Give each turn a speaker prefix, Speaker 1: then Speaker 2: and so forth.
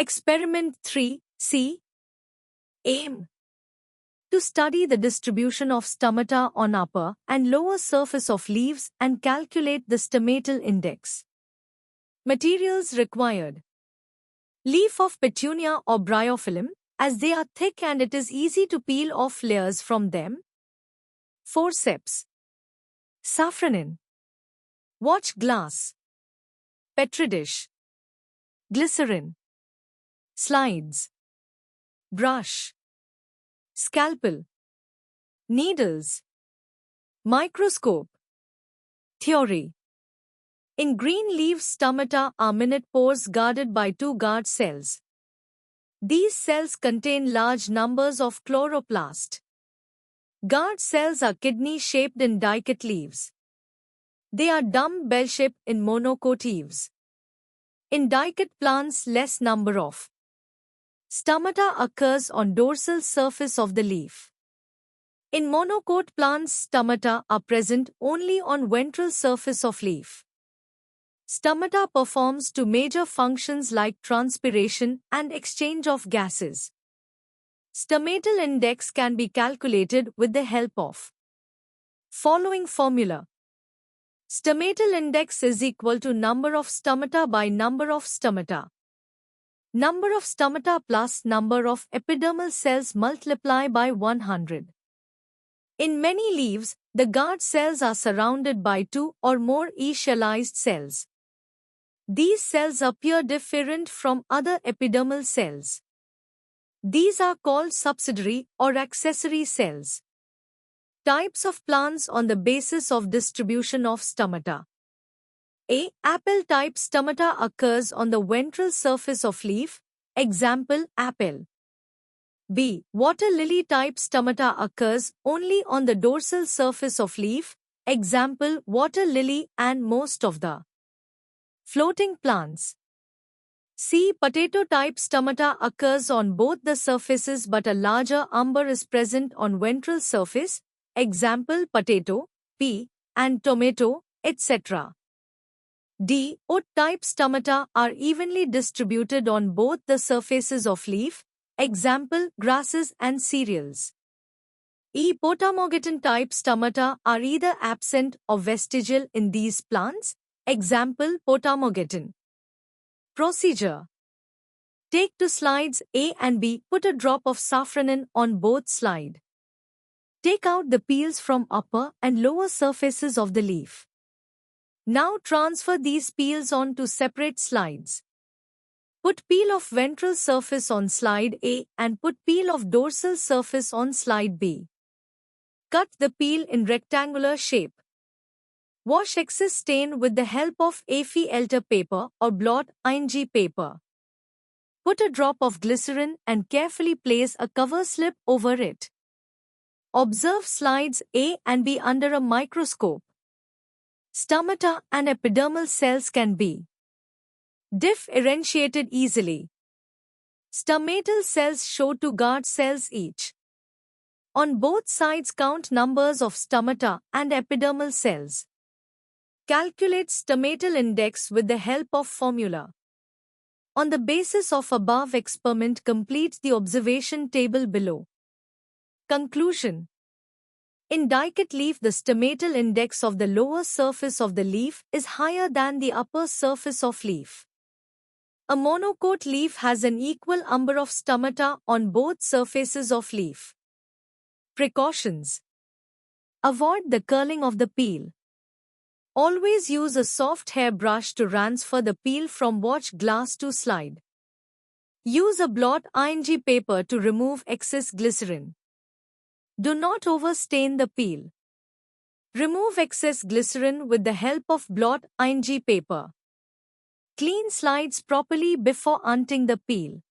Speaker 1: Experiment 3C. Aim. To study the distribution of stomata on upper and lower surface of leaves and calculate the stomatal index. Materials required. Leaf of Petunia or Bryophyllum, as they are thick and it is easy to peel off layers from them. Forceps. Safranin. Watch glass. Petri dish. Glycerin. Slides. Brush. Scalpel. Needles. Microscope. Theory. In green leaf stomata are minute pores guarded by two guard cells. These cells contain large numbers of chloroplast. Guard cells are kidney-shaped in dicot leaves. They are dumb bell-shaped in monocotyls. In dicot plants, less number of stomata occurs on dorsal surface of the leaf. In monocot plants, stomata are present only on ventral surface of leaf. Stomata performs two major functions like transpiration and exchange of gases. Stomatal index can be calculated with the help of following formula. Stomatal index is equal to number of stomata by number of stomata. Number of stomata plus number of epidermal cells multiply by 100. In many leaves, the guard cells are surrounded by two or more etiolized cells. These cells appear different from other epidermal cells. These are called subsidiary or accessory cells. Types of plants on the basis of distribution of stomata. A. Apple-type stomata occurs on the ventral surface of leaf, example, apple. B. Water lily-type stomata occurs only on the dorsal surface of leaf, example, water lily and most of the floating plants. C. Potato-type stomata occurs on both the surfaces but a larger umber is present on ventral surface, example, potato, pea, and tomato, etc. D. Oat-type stomata are evenly distributed on both the surfaces of leaf, example, grasses and cereals. E. Potamogeton-type stomata are either absent or vestigial in these plants, example, Potamogeton. Procedure. Take two slides A and B, put a drop of safranin on both slides. Take out the peels from upper and lower surfaces of the leaf. Now transfer these peels onto separate slides. Put peel of ventral surface on slide A and put peel of dorsal surface on slide B. Cut the peel in rectangular shape. Wash excess stain with the help of Affi-Elter paper or blot-ing paper. Put a drop of glycerin and carefully place a cover slip over it. Observe slides A and B under a microscope. Stomata and epidermal cells can be differentiated easily. Stomatal cells show two guard cells each. On both sides count numbers of stomata and epidermal cells. Calculate stomatal index with the help of formula. On the basis of above experiment, complete the observation table below. Conclusion. In dicot leaf, the stomatal index of the lower surface of the leaf is higher than the upper surface of leaf. A monocot leaf has an equal number of stomata on both surfaces of leaf. Precautions. Avoid the curling of the peel. Always use a soft hair brush to transfer the peel from watch glass to slide. Use a blot-ing paper to remove excess glycerin. Do not overstain the peel. Remove excess glycerin with the help of blot-ing paper. Clean slides properly before unting the peel.